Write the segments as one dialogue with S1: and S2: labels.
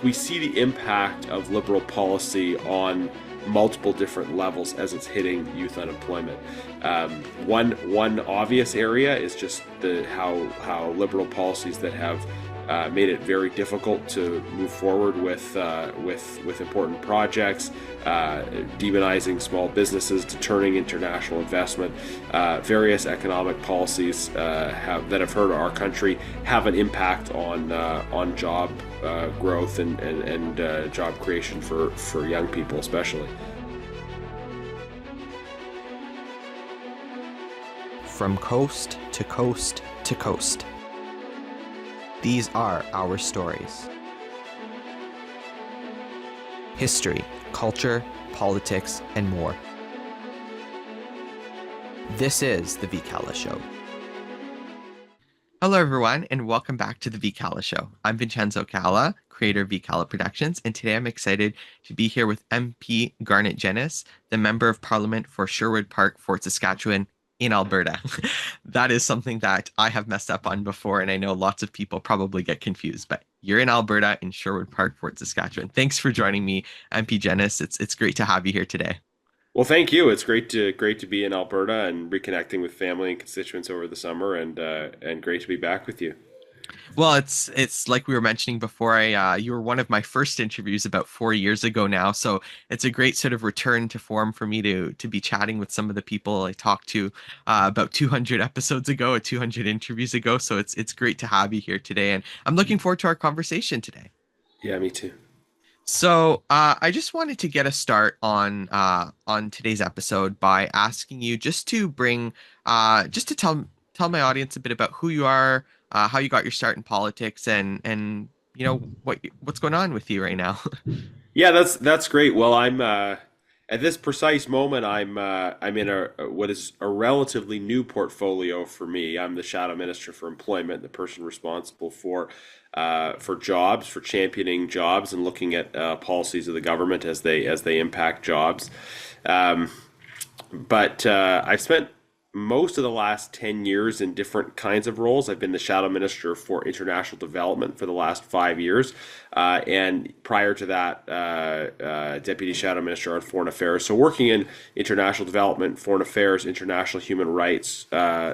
S1: we see the impact of Liberal policy on multiple different levels as it's hitting youth unemployment. One obvious area is just how Liberal policies that have made it very difficult to move forward with important projects, demonizing small businesses, deterring international investment. Various economic policies that have hurt our country have an impact on job growth and job creation for young people especially.
S2: From coast to coast to coast. These are our stories. History, culture, politics, and more. This is the VCalla Show. Hello, everyone, and welcome back to the VCalla Show. I'm Vincenzo, creator of VCalla Productions, and today I'm excited to be here with MP Garnett Genuis, the Member of Parliament for Sherwood Park, Fort Saskatchewan, in Alberta. That is something that I have messed up on before, and I know lots of people probably get confused, but you're in Alberta in Sherwood Park, Fort Saskatchewan. Thanks for joining me, MP Genuis. It's great to have you here today.
S1: Well, thank you. It's great to be in Alberta and reconnecting with family and constituents over the summer, and great to be back with you.
S2: Well, it's like we were mentioning before. You were one of my first interviews about 4 years ago now, so it's a great sort of return to form for me to be chatting with some of the people I talked to about 200 episodes ago, 200 interviews ago. So it's great to have you here today, and I'm looking forward to our conversation today.
S1: Yeah, me too.
S2: So I just wanted to get a start on today's episode by asking you just to tell my audience a bit about who you are, how you got your start in politics, and you know what's going on with you right now.
S1: Yeah, that's great. Well, I'm at this precise moment. I'm in what is a relatively new portfolio for me. I'm the Shadow Minister for Employment, the person responsible for jobs, for championing jobs, and looking at policies of the government as they impact jobs. But I've spent most of the last 10 years in different kinds of roles. I've been the Shadow Minister for International Development for the last 5 years. And prior to that, Deputy Shadow Minister on Foreign Affairs. So working in international development, foreign affairs, international human rights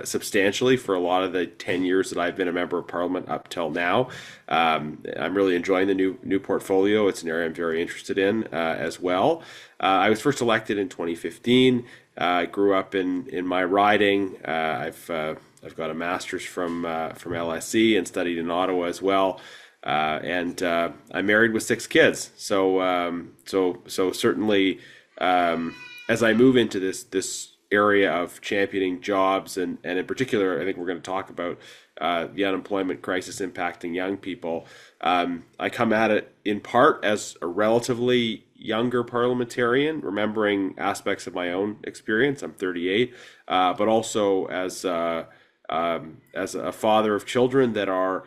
S1: substantially for a lot of the 10 years that I've been a Member of Parliament up till now. I'm really enjoying the new portfolio. It's an area I'm very interested in as well. I was first elected in 2015. I grew up in my riding. I've got a master's from LSE and studied in Ottawa as well. And I'm married with 6 kids. So certainly, as I move into this area of championing jobs, and in particular, I think we're going to talk about the unemployment crisis impacting young people. I come at it in part as a relatively younger parliamentarian, remembering aspects of my own experience. I'm 38, but also as a father of children that are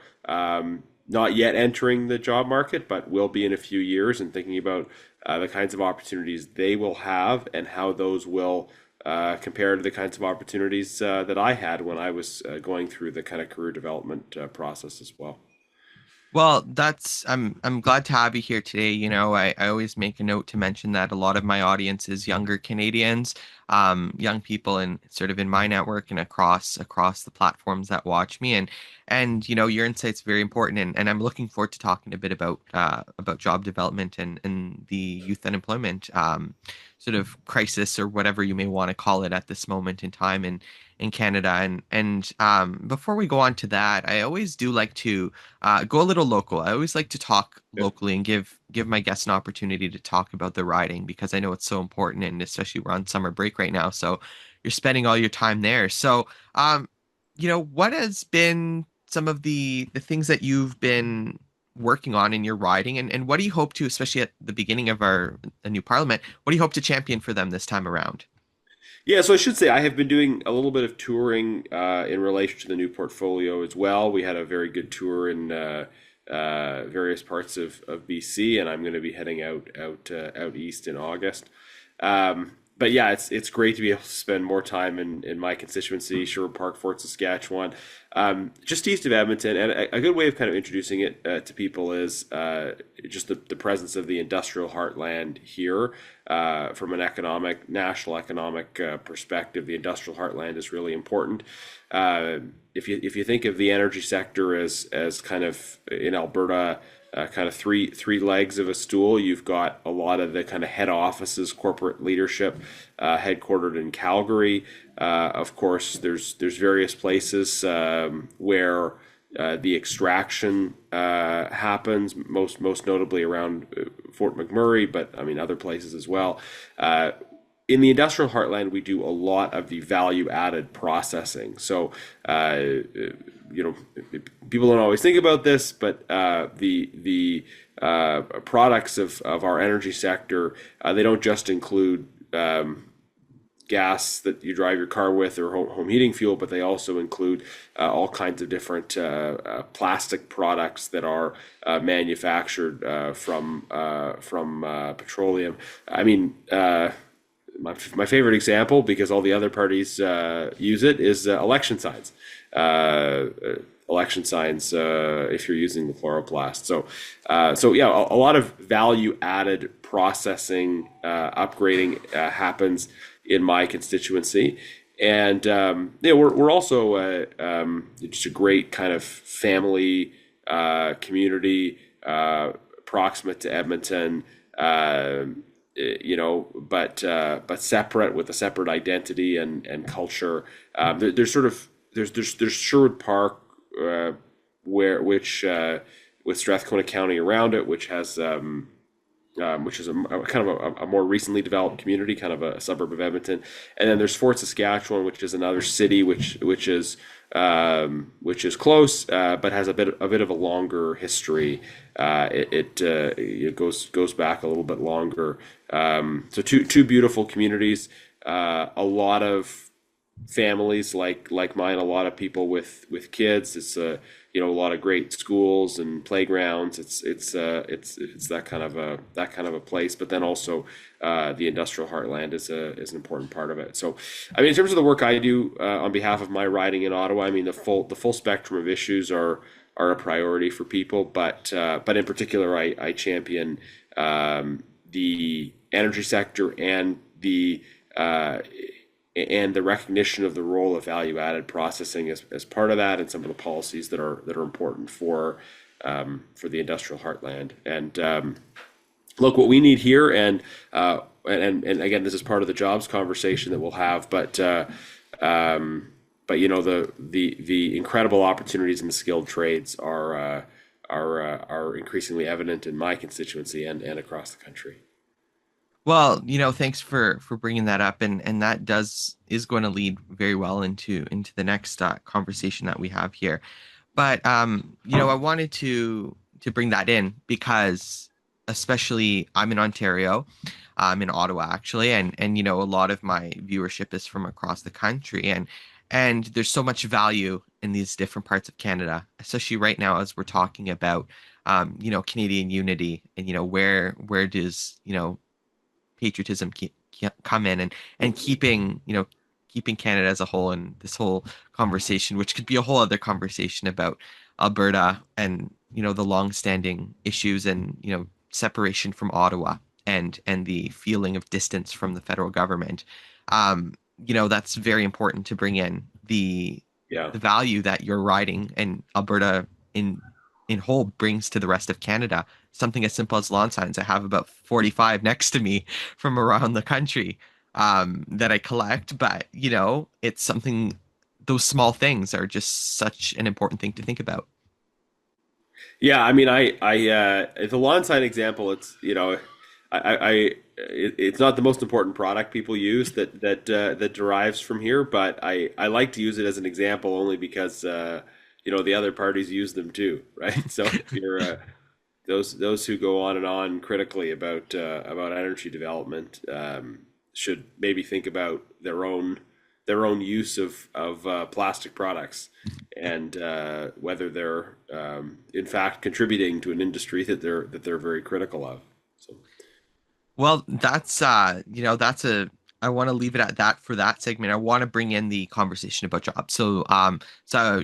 S1: not yet entering the job market, but will be in a few years, and thinking about the kinds of opportunities they will have and how those will compare to the kinds of opportunities that I had when I was going through the kind of career development process as well.
S2: Well, I'm glad to have you here today. You know, I always make a note to mention that a lot of my audience is younger Canadians, young people and sort of in my network and across the platforms that watch me. And you know, your insight's very important, and I'm looking forward to talking a bit about job development and the youth unemployment sort of crisis, or whatever you may want to call it at this moment in time in Canada. And before we go on to that, I always do like to go a little local. I always like to talk locally and give my guests an opportunity to talk about the riding, because I know it's so important, and especially we're on summer break right now, so you're spending all your time there. So, you know, what has been some of the things that you've been working on in your riding, and what do you hope to, especially at the beginning of a new parliament, what do you hope to champion for them this time around?
S1: Yeah, so I should say I have been doing a little bit of touring in relation to the new portfolio as well. We had a very good tour in various parts of BC, and I'm going to be heading out east in August. but yeah, it's great to be able to spend more time in my constituency, Sherwood Park, Fort Saskatchewan, just east of Edmonton. And a good way of kind of introducing it to people is just the presence of the industrial heartland here. From an national economic perspective, the industrial heartland is really important. If you think of the energy sector as kind of in Alberta, kind of three legs of a stool. You've got a lot of the kind of head offices, corporate leadership, headquartered in Calgary. Of course, there's various places where the extraction happens, most notably around Fort McMurray, but I mean other places as well. In the industrial heartland, we do a lot of the value added processing. So, people don't always think about this, but the products of our energy sector, they don't just include gas that you drive your car with or home heating fuel, but they also include all kinds of different plastic products that are manufactured from petroleum. I mean. My favorite example, because all the other parties use it, is election signs. Uh, Election signs, if you're using the chloroplast. So yeah, a lot of value added processing, upgrading happens in my constituency, and we're also just a great kind of family community, proximate to Edmonton. But separate with a separate identity and culture. There's Sherwood Park, which with Strathcona County around it, which is a kind of a more recently developed community, kind of a suburb of Edmonton, and then there's Fort Saskatchewan, which is another city which is close, but has a bit of a longer history. It goes back a little bit longer. So two beautiful communities, a lot of families like mine, a lot of people with kids. It's a lot of great schools and playgrounds. It's that kind of a place. But then also the industrial heartland is an important part of it. So I mean, in terms of the work I do on behalf of my riding in Ottawa, I mean the full spectrum of issues are a priority for people. But in particular, I champion the energy sector and the recognition of the role of value-added processing as part of that, and some of the policies that are important for the industrial heartland. And look, what we need here, and again, this is part of the jobs conversation that we'll have, but the incredible opportunities in the skilled trades are increasingly evident in my constituency and across the country.
S2: Well, thanks for bringing that up, and that is going to lead very well into the next conversation that we have here. But I wanted to bring that in because, especially, I'm in Ontario, I'm in Ottawa actually, and a lot of my viewership is from across the country, and there's so much value in these different parts of Canada, especially right now as we're talking about Canadian unity, and where does patriotism come in, and keeping Canada as a whole, and this whole conversation, which could be a whole other conversation about Alberta and the long-standing issues, and separation from Ottawa, and the feeling of distance from the federal government. That's very important to bring in
S1: Yeah.
S2: the value that your riding and Alberta in whole brings to the rest of Canada. Something as simple as lawn signs. I have about 45 next to me from around the country that I collect, but it's something. Those small things are just such an important thing to think about.
S1: Yeah, I mean, the lawn sign example, it's not the most important product people use that derives from here, but I like to use it as an example only because the other parties use them too, right? So if you're those who go on and on critically about energy development should maybe think about their own use of plastic products, and whether they're in fact contributing to an industry that they're very critical of. So
S2: Well, that's a want to leave it at that for that segment. I want to bring in the conversation about jobs. So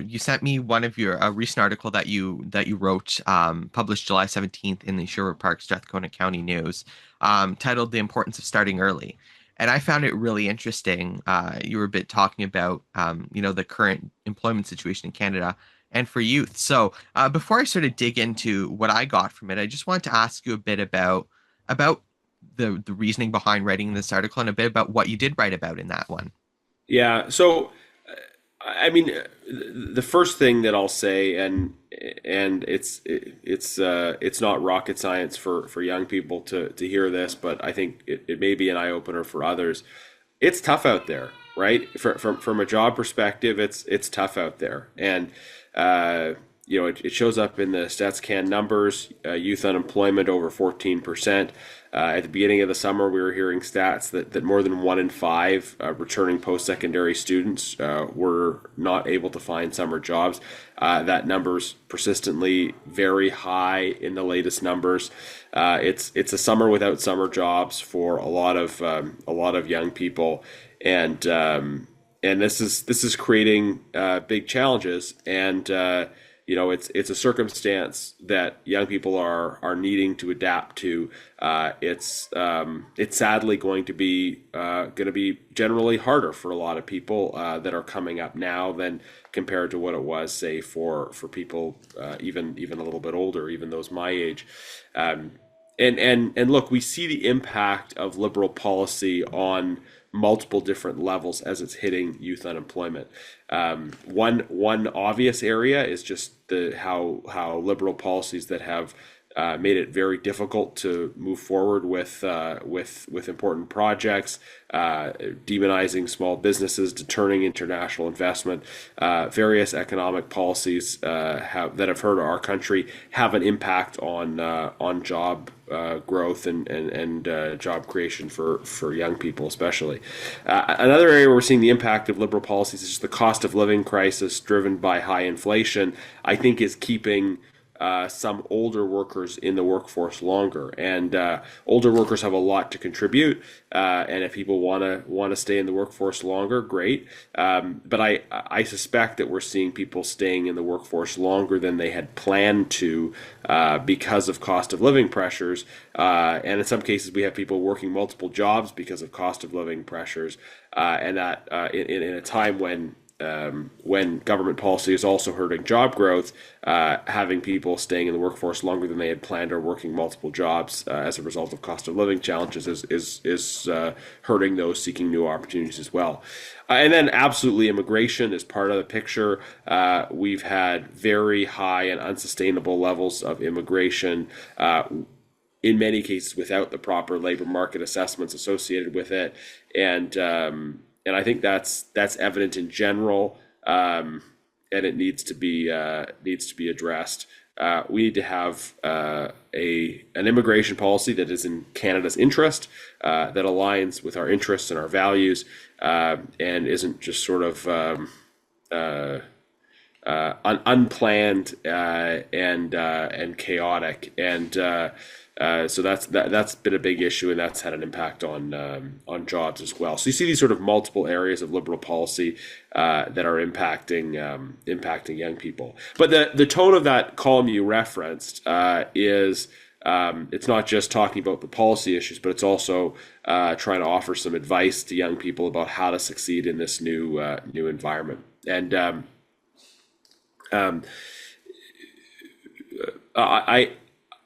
S2: you sent me one of your a recent article that you wrote, published July 17th in the Sherwood Park Strathcona County News, titled "The Importance of Starting Early." And I found it really interesting. You were a bit talking about, the current employment situation in Canada and for youth. So before I sort of dig into what I got from it, I just wanted to ask you a bit about the reasoning behind writing this article and a bit about what you did write about in that one.
S1: Yeah. So, I mean, the first thing that I'll say, and it's not rocket science for young people to hear this, but I think it may be an eye opener for others. It's tough out there, right? From a job perspective, it's tough out there, and it shows up in the StatsCan numbers. Youth unemployment over 14%. At the beginning of the summer, we were hearing stats that more than 1 in 5 returning post-secondary students were not able to find summer jobs. That number's persistently very high in the latest numbers. It's a summer without summer jobs for a lot of young people, and this is creating big challenges. And it's a circumstance that young people are needing to adapt to. It's sadly going to be generally harder for a lot of people that are coming up now than compared to what it was, say, for people even a little bit older, even those my age. And look, we see the impact of liberal policy on multiple different levels as it's hitting youth unemployment. One obvious area is just how liberal policies that have made it very difficult to move forward with important projects, demonizing small businesses, deterring international investment. Various economic policies that have hurt our country have an impact on job growth and job creation for young people, especially. Another area where we're seeing the impact of liberal policies is just the cost of living crisis driven by high inflation. I think is keeping some older workers in the workforce longer, and older workers have a lot to contribute. And if people want to stay in the workforce longer, great. But I suspect that we're seeing people staying in the workforce longer than they had planned to because of cost of living pressures. And in some cases, we have people working multiple jobs because of cost of living pressures, and that in a time when government policy is also hurting job growth, having people staying in the workforce longer than they had planned or working multiple jobs as a result of cost of living challenges is hurting those seeking new opportunities as well. And then absolutely immigration is part of the picture. We've had very high and unsustainable levels of immigration, in many cases without the proper labor market assessments associated with it. And I think that's evident in general, and it needs to be addressed. We need to have an immigration policy that is in Canada's interest, that aligns with our interests and our values, and isn't just sort of unplanned and chaotic. And so that's been a big issue, and that's had an impact on jobs as well. So you see these sort of multiple areas of liberal policy that are impacting young people. But the tone of that column you referenced is it's not just talking about the policy issues, but it's also trying to offer some advice to young people about how to succeed in this new environment. And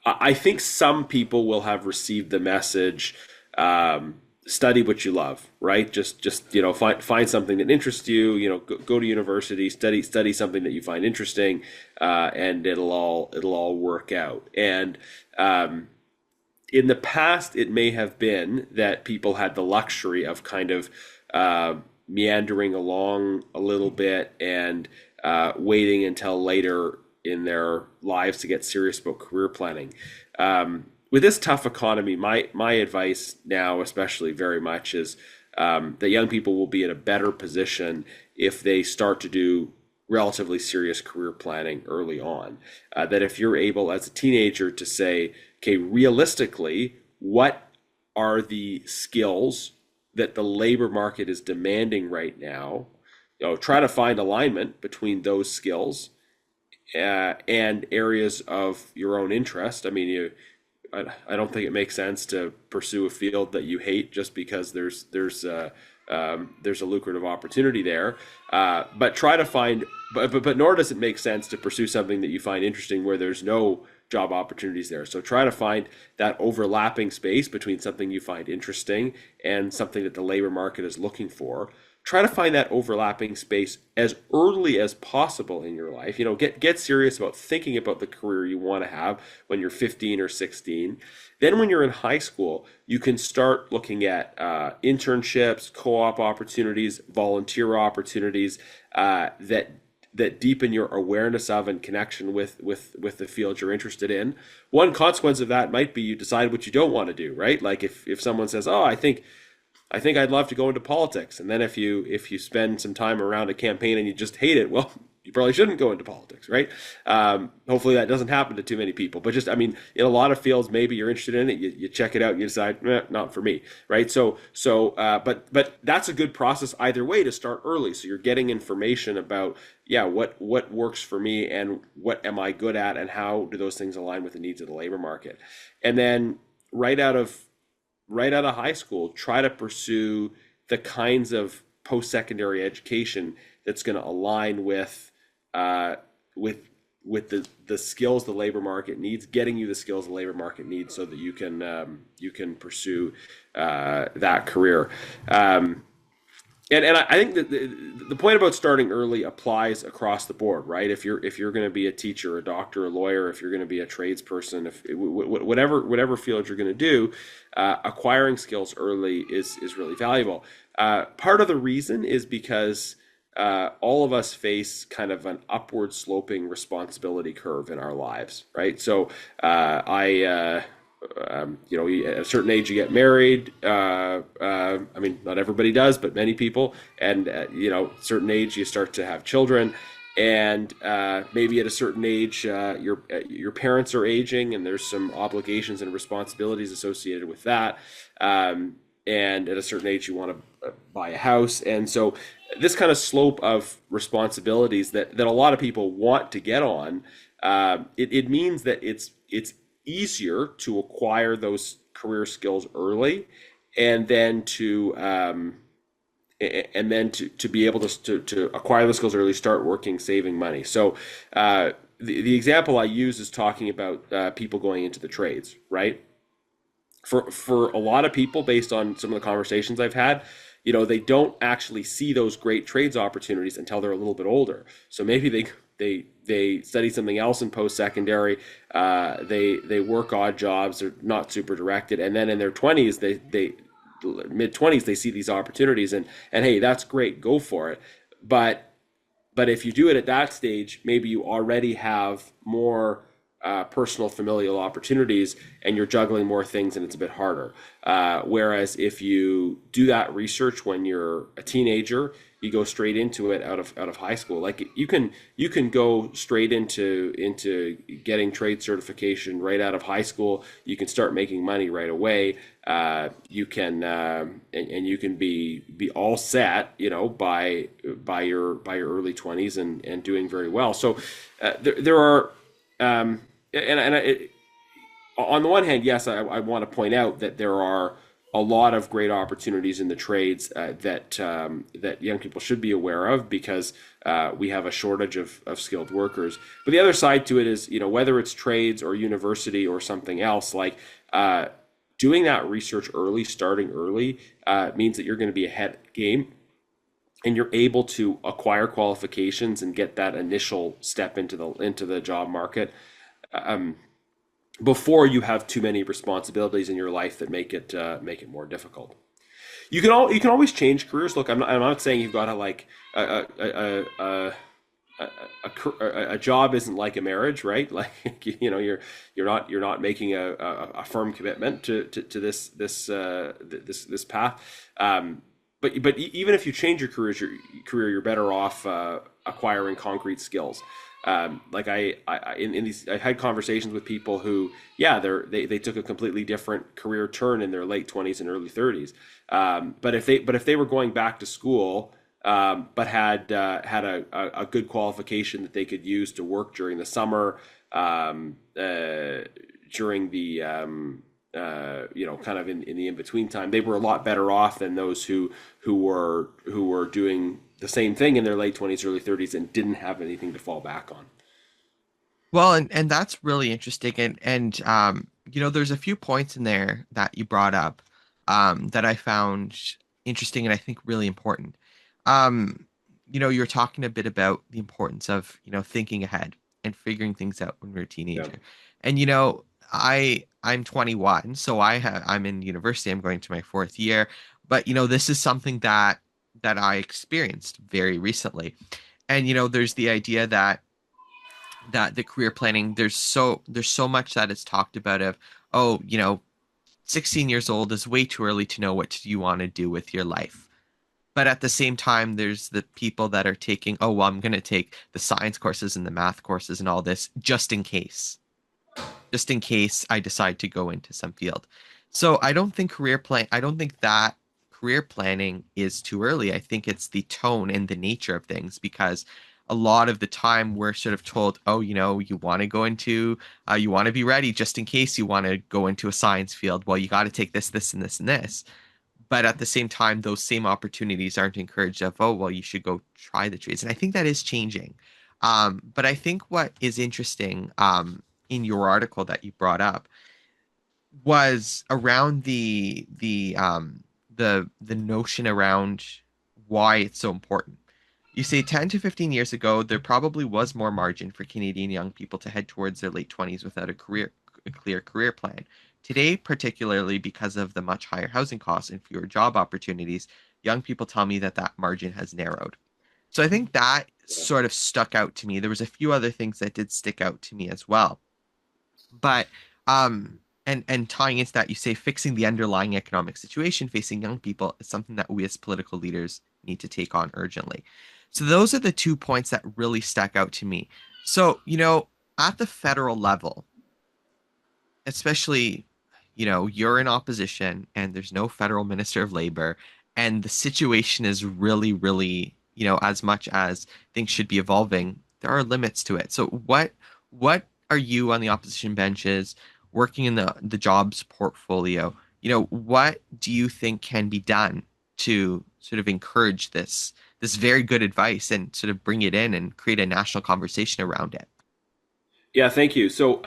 S1: I think some people will have received the message, study what you love, right? Just find something that interests you. Go to university, study something that you find interesting, and it'll all work out. And in the past, it may have been that people had the luxury of kind of meandering along a little bit and waiting until later in their lives to get serious about career planning. With this tough economy, my advice now, especially very much, is that young people will be in a better position if they start to do relatively serious career planning early on. That if you're able as a teenager to say, okay, realistically, what are the skills that the labor market is demanding right now, try to find alignment between those skills and areas of your own interest. I mean, I don't think it makes sense to pursue a field that you hate just because there's a lucrative opportunity there. But try to find, but nor does it make sense to pursue something that you find interesting where there's no job opportunities there. So try to find that overlapping space between something you find interesting and something that the labor market is looking for. Try to find that overlapping space as early as possible in your life. Get serious about thinking about the career you want to have when you're 15 or 16. Then when you're in high school, you can start looking at internships, co-op opportunities, volunteer opportunities that deepen your awareness of and connection with the field you're interested in. One consequence of that might be you decide what you don't want to do, right? Like if someone says, "Oh, I think I'd love to go into politics," and then if you spend some time around a campaign and you just hate it, well, you probably shouldn't go into politics, right? Hopefully that doesn't happen to too many people. But just, I mean, in a lot of fields, maybe you're interested in it, you check it out, and you decide, not for me, right? But that's a good process either way to start early. So you're getting information about, what works for me and what am I good at and how do those things align with the needs of the labor market. And then right out of high school, try to pursue the kinds of post-secondary education that's going to align with the skills the labor market needs, getting you the skills the labor market needs, so that you can pursue that career. And I think that the point about starting early applies across the board, right? If you're going to be a teacher, a doctor, a lawyer, if you're going to be a tradesperson, whatever field you're going to do, acquiring skills early is really valuable. Part of the reason is because all of us face kind of an upward sloping responsibility curve in our lives, right? So at a certain age you get married. I mean, not everybody does, but many people. And at a certain age you start to have children, and maybe at a certain age your parents are aging, and there's some obligations and responsibilities associated with that. And at a certain age you want to buy a house, and so this kind of slope of responsibilities that a lot of people want to get on, it means that it's easier to acquire those career skills early, and then to be able to acquire the skills early, start working, saving money. So the example I use is talking about people going into the trades, right? For a lot of people, based on some of the conversations I've had, they don't actually see those great trades opportunities until they're a little bit older. So maybe they study something else in post-secondary, they work odd jobs, they're not super directed, and then in their 20s, they mid-20s, they see these opportunities, and hey, that's great, go for it. But if you do it at that stage, maybe you already have more personal familial opportunities, and you're juggling more things, and it's a bit harder. Whereas if you do that research when you're a teenager, you go straight into it out of high school. Like you can go straight into getting trade certification right out of high school. You can start making money right away. You can and you can be all set, by your early 20s and doing very well. So there are. On the one hand, yes, I want to point out that there are a lot of great opportunities in the trades that young people should be aware of, because we have a shortage of skilled workers. But the other side to it is, whether it's trades or university or something else, like doing that research early, starting early, means that you're going to be ahead of the game, and you're able to acquire qualifications and get that initial step into the job market before you have too many responsibilities in your life that make it more difficult. You can always change careers. Look, I'm not saying you've got to like a job isn't like a marriage, right? Like you're not making a firm commitment to this path. But even if you change your career, you're better off acquiring concrete skills. Like in these, I've had conversations with people who, yeah, they took a completely different career turn in their late 20s and early 30s. But if they were going back to school, but had a good qualification that they could use to work during the summer, during the kind of in the in between time, they were a lot better off than those who were doing the same thing in their late 20s, early 30s, and didn't have anything to fall back on.
S2: Well, and that's really interesting. And there's a few points in there that you brought up that I found interesting and I think really important. You're talking a bit about the importance of, thinking ahead and figuring things out when you're a
S1: Yeah.
S2: teenager. And I'm 21, so I'm in university. I'm going to my fourth year, but this is something that I experienced very recently. And there's the idea that the career planning, there's so much that is talked about of, oh, 16 years old is way too early to know what you want to do with your life. But at the same time, there's the people that are taking, oh, well, I'm going to take the science courses and the math courses and all this just in case I decide to go into some field. So I don't think that career planning is too early. I think it's the tone and the nature of things, because a lot of the time we're sort of told, oh, you want to be ready just in case you want to go into a science field. Well, you got to take this, this, and this, and this. But at the same time, those same opportunities aren't encouraged of, oh, well, you should go try the trades. And I think that is changing. But I think what is interesting in your article that you brought up was around the notion around why it's so important. You say 10 to 15 years ago, there probably was more margin for Canadian young people to head towards their late 20s without a clear career plan. Today, particularly because of the much higher housing costs and fewer job opportunities, young people tell me that margin has narrowed. So I think that sort of stuck out to me. There was a few other things that did stick out to me as well. But and tying into that, you say fixing the underlying economic situation facing young people is something that we as political leaders need to take on urgently. So those are the 2 points that really stuck out to me. So, at the federal level, especially, you're in opposition and there's no federal minister of labor, and the situation is really, really, as much as things should be evolving, there are limits to it. So what are you on the opposition benches working in the jobs portfolio? What do you think can be done to sort of encourage this very good advice and sort of bring it in and create a national conversation around it?
S1: Yeah, thank you. So,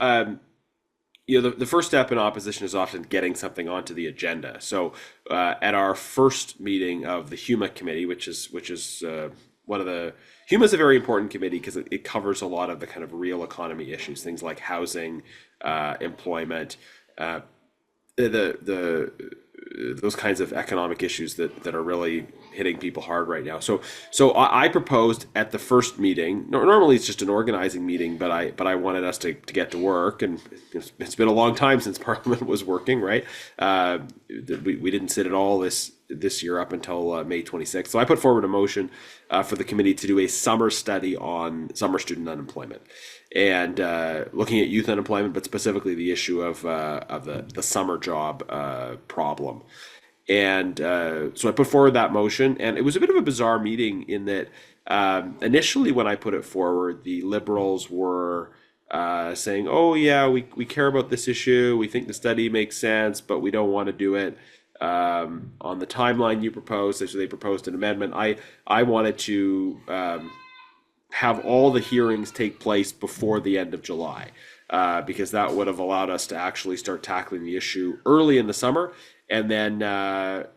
S1: the first step in opposition is often getting something onto the agenda. So, at our first meeting of the HUMA committee, which is one of the HUMA is a very important committee because it covers a lot of the kind of real economy issues, things like housing, employment, the those kinds of economic issues that are really hitting people hard right now. So I proposed at the first meeting. Normally it's just an organizing meeting, but I wanted us to get to work, and it's been a long time since Parliament was working, right? We didn't sit at all this year up until May 26th. So I put forward a motion for the committee to do a summer study on summer student unemployment, and looking at youth unemployment, but specifically the issue of the summer job problem. And so I put forward that motion, and it was a bit of a bizarre meeting in that initially when I put it forward, the Liberals were saying, "Oh yeah, we care about this issue. We think the study makes sense, but we don't want to do it on the timeline you proposed." So they proposed an amendment. I wanted to have all the hearings take place before the end of July, because that would have allowed us to actually start tackling the issue early in the summer, and then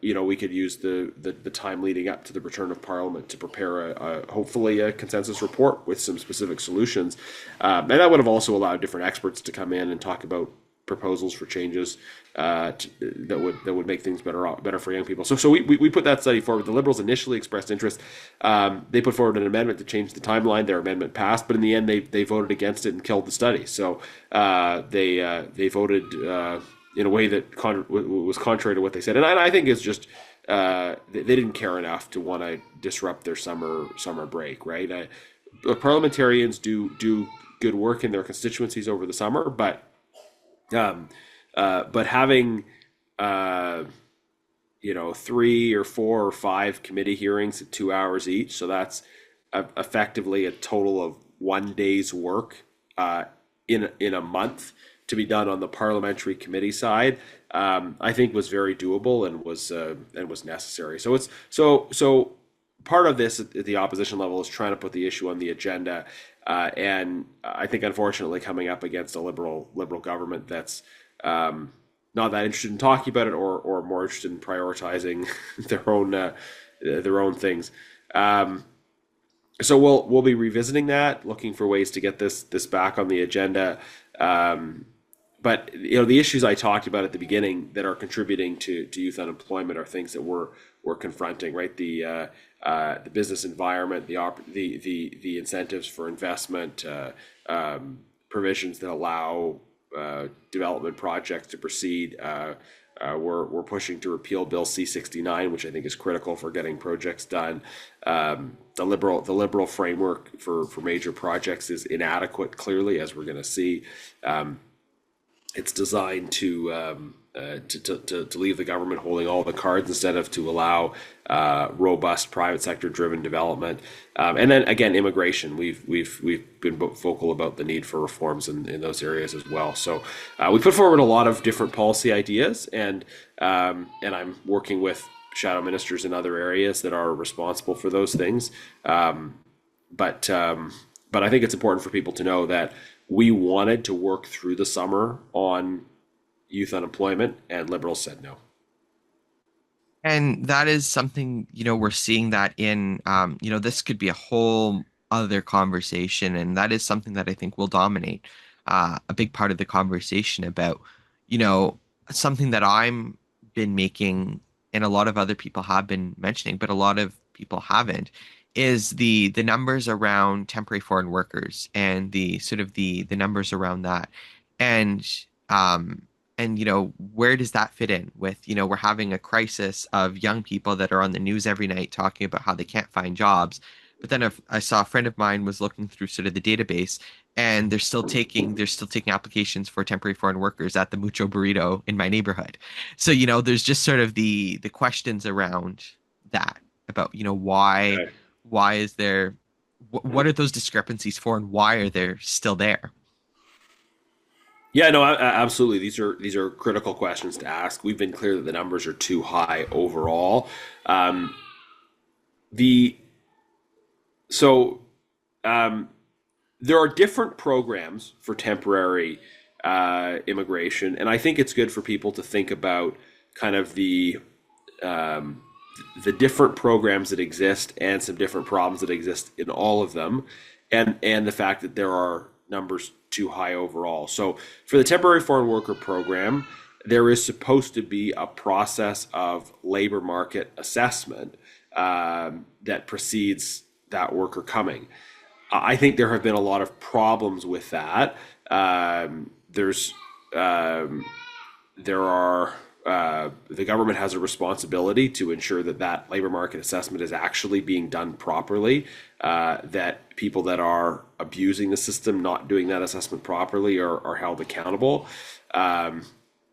S1: we could use the time leading up to the return of Parliament to prepare hopefully a consensus report with some specific solutions, and that would have also allowed different experts to come in and talk about proposals for changes that would make things better for young people. So we put that study forward. The Liberals initially expressed interest. They put forward an amendment to change the timeline. Their amendment passed, but in the end they voted against it and killed the study. So they voted in a way that was contrary to what they said, and I think it's just they didn't care enough to want to disrupt their summer break, right? parliamentarians do good work in their constituencies over the summer, um, but having uh, 3 or 4 or 5 committee hearings at 2 hours each, so that's effectively a total of one day's work in a month to be done on the parliamentary committee side. I think was very doable and was necessary. So it's so part of this at the opposition level is trying to put the issue on the agenda, and I think unfortunately coming up against a liberal government that's not that interested in talking about it, or more interested in prioritizing their own things. Um, so we'll be revisiting that, looking for ways to get this back on the agenda. Um, but the issues I talked about at the beginning that are contributing to youth unemployment are things that we're confronting, right? The business environment, the incentives for investment, provisions that allow development projects to proceed. We're pushing to repeal Bill C-69, which I think is critical for getting projects done. The liberal framework for major projects is inadequate, clearly, as we're going to see. It's designed to leave the government holding all the cards instead of to allow robust private sector driven development. And then again, immigration. We've been vocal about the need for reforms in those areas as well. So we put forward a lot of different policy ideas, and I'm working with shadow ministers in other areas that are responsible for those things. But I think it's important for people to know that we wanted to work through the summer on youth unemployment, and Liberals said no.
S2: And that is something, we're seeing that in, this could be a whole other conversation. And that is something that I think will dominate a big part of the conversation about, you know, something that I'm been making and a lot of other people have been mentioning, but a lot of people haven't, is the numbers around temporary foreign workers and the sort of the numbers around that. And um where does that fit in with, we're having a crisis of young people that are on the news every night talking about how they can't find jobs. But then if I saw a friend of mine was looking through sort of the database, and they're still taking applications for temporary foreign workers at the Mucho Burrito in my neighborhood. So, there's just sort of the questions around that about, why is there what are those discrepancies for, and why are they still there?
S1: Yeah, no, absolutely. These are critical questions to ask. We've been clear that the numbers are too high overall. Um, the so um, there are different programs for temporary immigration, and I think it's good for people to think about kind of um, the different programs that exist and some different problems that exist in all of them, and the fact that there are numbers too high overall. So for the temporary foreign worker program, there is supposed to be a process of labor market assessment that precedes that worker coming. I think there have been a lot of problems with that. There's there are The government has a responsibility to ensure that that labor market assessment is actually being done properly. That people that are abusing the system, not doing that assessment properly, are held accountable. Um,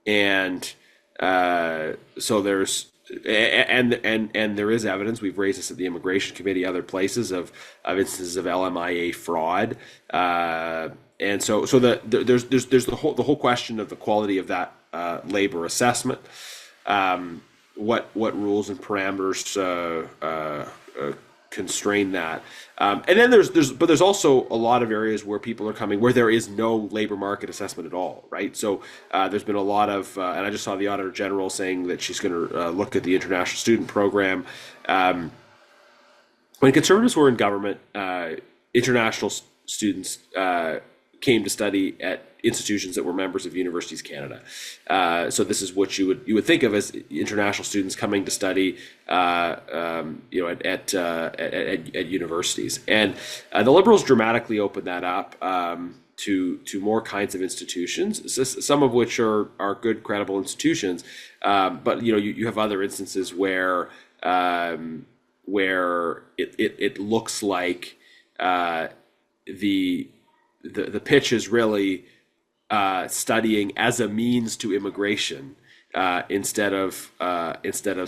S1: and so there's and there is evidence. We've raised this at the immigration committee, other places of instances of LMIA fraud. And so there's the whole question of the quality of that labor assessment. What rules and parameters constrain that? And then there's also a lot of areas where people are coming where there is no labor market assessment at all, right? So there's been a lot of, and I just saw the Auditor General saying that she's going to look at the international student program. When Conservatives were in government, international students came to study at institutions that were members of Universities Canada. So this is what you would think of as international students coming to study, at universities. And the Liberals dramatically opened that up to more kinds of institutions, some of which are good, credible institutions. But you have other instances where it looks like uh, the the pitch is really studying as a means to immigration instead of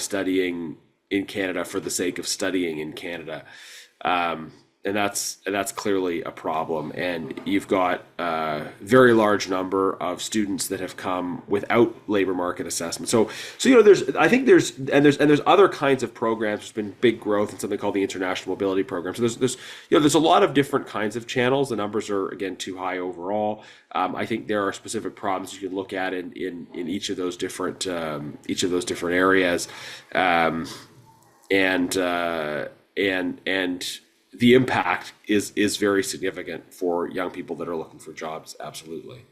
S1: studying in Canada for the sake of studying in Canada. Um, and that's clearly a problem. And you've got a very large number of students that have come without labor market assessment. So there's I think there's other kinds of programs. There's been big growth in something called the International Mobility Program. So there's a lot of different kinds of channels. The numbers are again too high overall. I think there are specific problems you can look at in each of those different areas, and the impact is very significant for young people that are looking for jobs. Absolutely.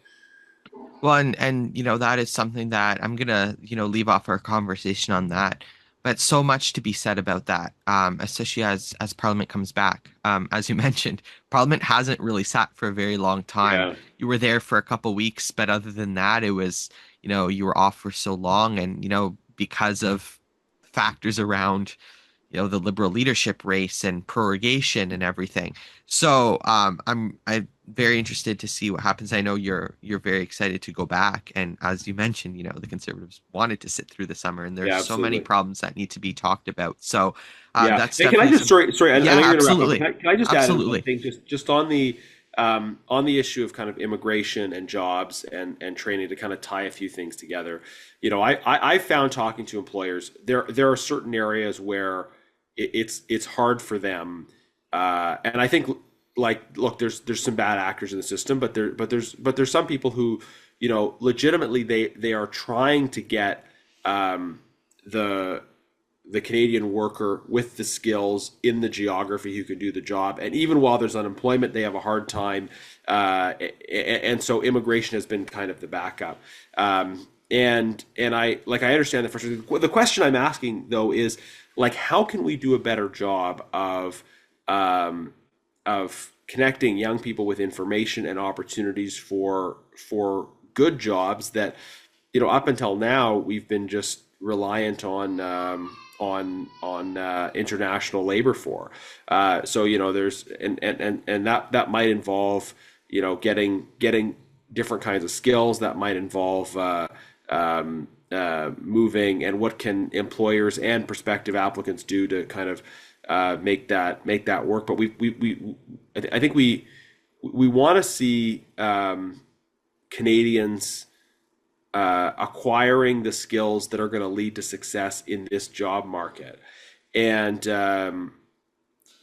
S2: Well, and that is something that I'm gonna leave off our conversation on that. But so much to be said about that, especially as Parliament comes back. As you mentioned, Parliament hasn't really sat for a very long time.
S1: Yeah.
S2: You were there for a couple weeks, but other than that, it was you were off for so long, and because of factors around the liberal leadership race and prorogation and everything. So I'm very interested to see what happens. I know you're very excited to go back, and as you mentioned, the Conservatives wanted to sit through the summer, and there's
S1: Yeah,
S2: so many
S1: absolutely.
S2: problems that need to be talked about. So
S1: Yeah.
S2: that's
S1: Hey, can I
S2: definitely
S1: just
S2: some.
S1: sorry, I
S2: Yeah,
S1: know you're gonna wrap up.
S2: absolutely,
S1: Can I just add in one
S2: absolutely.
S1: thing just on the issue of kind of immigration and jobs and training to kind of tie a few things together. I found talking to employers there are certain areas where it's hard for them, and I think like look there's some bad actors in the system, but there's some people who legitimately they are trying to get the the Canadian worker with the skills in the geography who can do the job. And even while there's unemployment, they have a hard time. And so immigration has been kind of the backup. And I understand the frustration. The question I'm asking though is like, how can we do a better job of connecting young people with information and opportunities for good jobs that up until now we've been just reliant on international labor for. So there's and that might involve getting different kinds of skills. That might involve moving, and what can employers and prospective applicants do to kind of make that work. But I think we want to see Canadians acquiring the skills that are going to lead to success in this job market, and that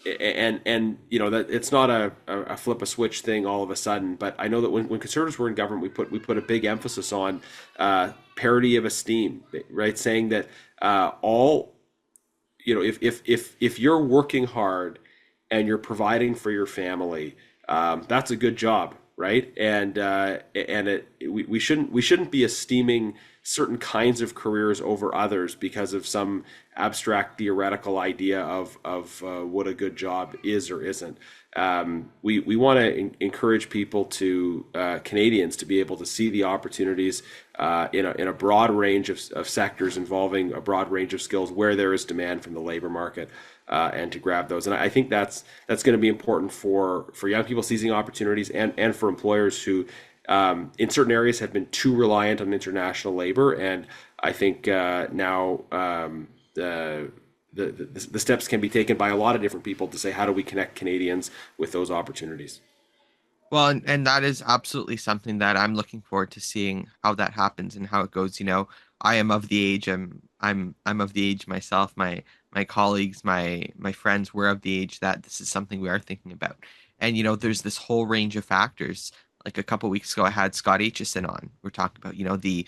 S1: it's not a flip a switch thing all of a sudden. But I know that when Conservatives were in government, we put a big emphasis on parity of esteem, right? Saying that all if you're working hard and you're providing for your family, that's a good job, right? We shouldn't be esteeming certain kinds of careers over others because of some abstract theoretical idea of what a good job is or isn't. We want to encourage people to Canadians to be able to see the opportunities in a broad range of sectors involving a broad range of skills where there is demand from the labor market, and to grab those. And I think that's going to be important for young people seizing opportunities, and for employers who in certain areas have been too reliant on international labor. And I think now the steps can be taken by a lot of different people to say, how do we connect Canadians with those opportunities?
S2: Well, and that is absolutely something that I'm looking forward to seeing how that happens and how it goes. I am of the age I'm of the age myself, my colleagues, my friends were of the age that this is something we are thinking about. And there's this whole range of factors. Like a couple weeks ago, I had Scott Aitchison on. We're talking about, the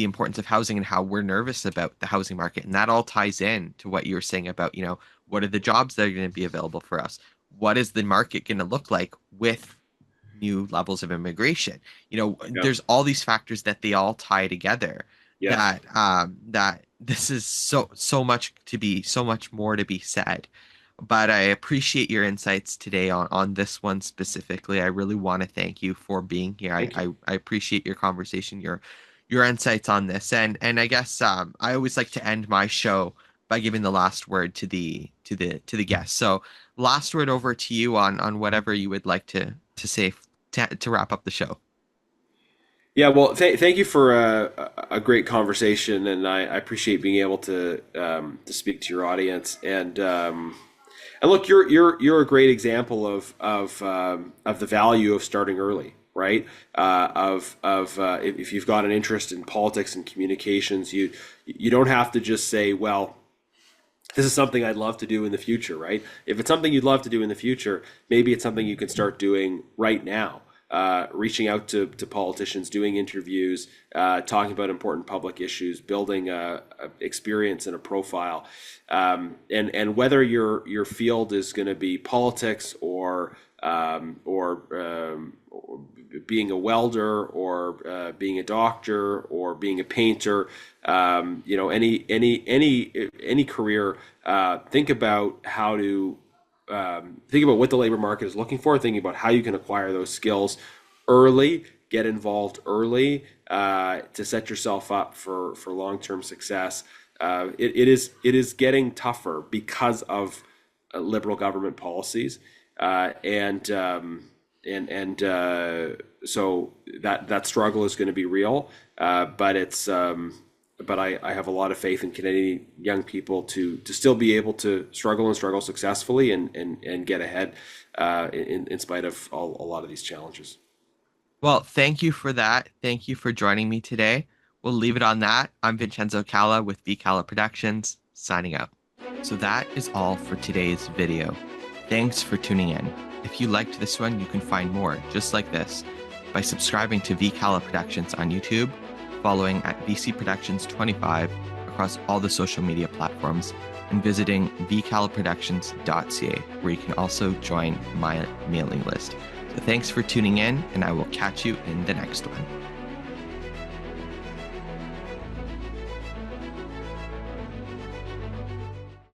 S2: importance of housing and how we're nervous about the housing market. And that all ties in to what you were saying about, what are the jobs that are going to be available for us? What is the market going to look like with new levels of immigration?
S1: Yeah.
S2: There's all these factors that they all tie together,
S1: Yes.
S2: that this is so much more to be said. But I appreciate your insights today on this one specifically. I really want to thank you for being here. I,
S1: Thank you.
S2: I, I appreciate your conversation, your insights on this. And I guess I always like to end my show by giving the last word to the guest. So last word over to you on whatever you would like to say to wrap up the show.
S1: Yeah, well, thank you for a great conversation, and I appreciate being able to speak to your audience. And look, you're a great example of the value of starting early, right? If you've got an interest in politics and communications, you don't have to just say, well, this is something I'd love to do in the future, right? If it's something you'd love to do in the future, maybe it's something you can start doing right now. Reaching out to politicians, doing interviews, talking about important public issues, building a experience and a profile, and whether your field is going to be politics or being a welder or being a doctor or being a painter, any career. Think about how to think about what the labor market is looking for, thinking about how you can acquire those skills early, get involved early to set yourself up for long-term success. It is getting tougher because of liberal government policies, so that struggle is going to be real, but I have a lot of faith in Canadian young people to still be able to struggle successfully and get ahead in spite of a lot of these challenges.
S2: Well, thank you for that. Thank you for joining me today. We'll leave it on that. I'm Vincenzo Calla with VCalla Productions, signing out. So that is all for today's video. Thanks for tuning in. If you liked this one, you can find more just like this by subscribing to VCalla Productions on YouTube, following at VC Productions 25 across all the social media platforms, and visiting vcallaproductions.ca, where you can also join my mailing list. So thanks for tuning in, and I will catch you in the next one.